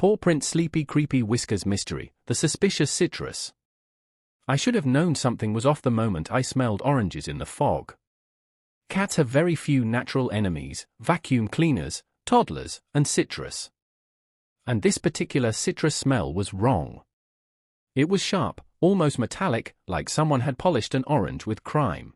Paw print sleepy creepy Whiskers mystery, the suspicious citrus. I should have known something was off the moment I smelled oranges in the fog. Cats have very few natural enemies: vacuum cleaners, toddlers, and citrus. And this particular citrus smell was wrong. It was sharp, almost metallic, like someone had polished an orange with crime.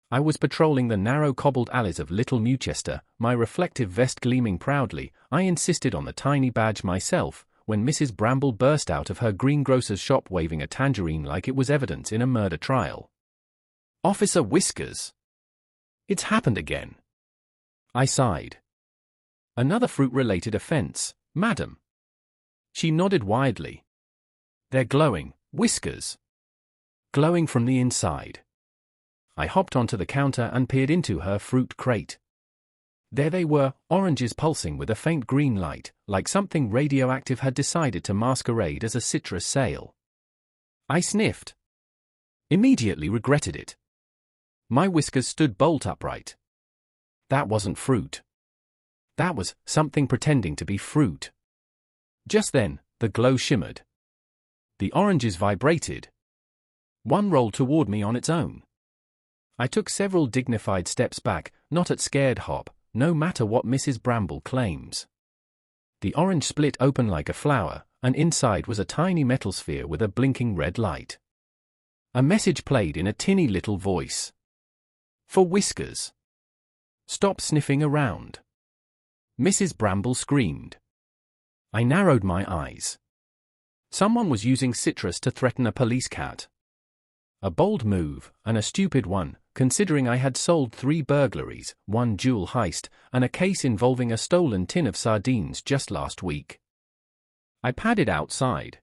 I was patrolling the narrow cobbled alleys of Little Mewchester, my reflective vest gleaming proudly. I insisted on the tiny badge myself, when Mrs. Bramble burst out of her greengrocer's shop waving a tangerine like it was evidence in a murder trial. "Officer Whiskers! It's happened again!" I sighed. "Another fruit-related offence, madam." She nodded widely. "They're glowing, Whiskers. Glowing from the inside." I hopped onto the counter and peered into her fruit crate. There they were, oranges pulsing with a faint green light, like something radioactive had decided to masquerade as a citrus sale. I sniffed. Immediately regretted it. My Whiskers stood bolt upright. That wasn't fruit. That was something pretending to be fruit. Just then, the glow shimmered. The oranges vibrated. One rolled toward me on its own. I took several dignified steps back, not at scared hop, no matter what Mrs. Bramble claims. The orange split open like a flower, and inside was a tiny metal sphere with a blinking red light. A message played in a tinny little voice. "For Whiskers. Stop sniffing around." Mrs. Bramble screamed. I narrowed my eyes. Someone was using citrus to threaten a police cat. A bold move, and a stupid one, considering I had sold 3 burglaries, 1 jewel heist, and a case involving a stolen tin of sardines just last week. I padded outside.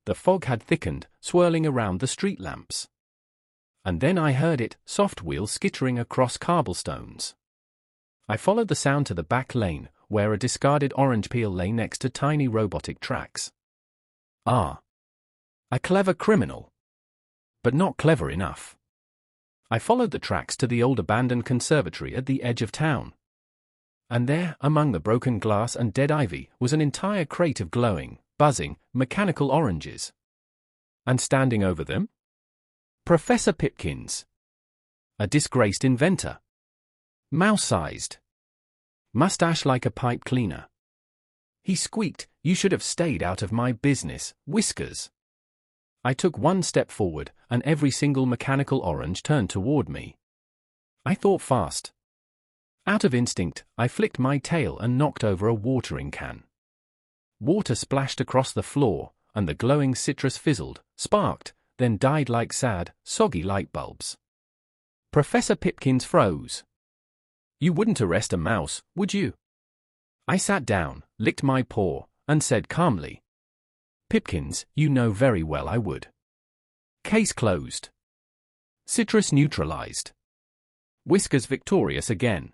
The fog had thickened, swirling around the street lamps. And then I heard it, soft wheels skittering across cobblestones. I followed the sound to the back lane, where a discarded orange peel lay next to tiny robotic tracks. Ah. A clever criminal. But not clever enough. I followed the tracks to the old abandoned conservatory at the edge of town. And there, among the broken glass and dead ivy, was an entire crate of glowing, buzzing, mechanical oranges. And standing over them? Professor Pipkins. A disgraced inventor. Mouse-sized. Mustache like a pipe cleaner. He squeaked, "You should have stayed out of my business, Whiskers." I took 1 step forward, and every single mechanical orange turned toward me. I thought fast. Out of instinct, I flicked my tail and knocked over a watering can. Water splashed across the floor, and the glowing citrus fizzled, sparked, then died like sad, soggy light bulbs. Professor Pipkins froze. "You wouldn't arrest a mouse, would you?" I sat down, licked my paw, and said calmly, "Pipkins, you know very well I would." Case closed. Citrus neutralized. Whiskers victorious again.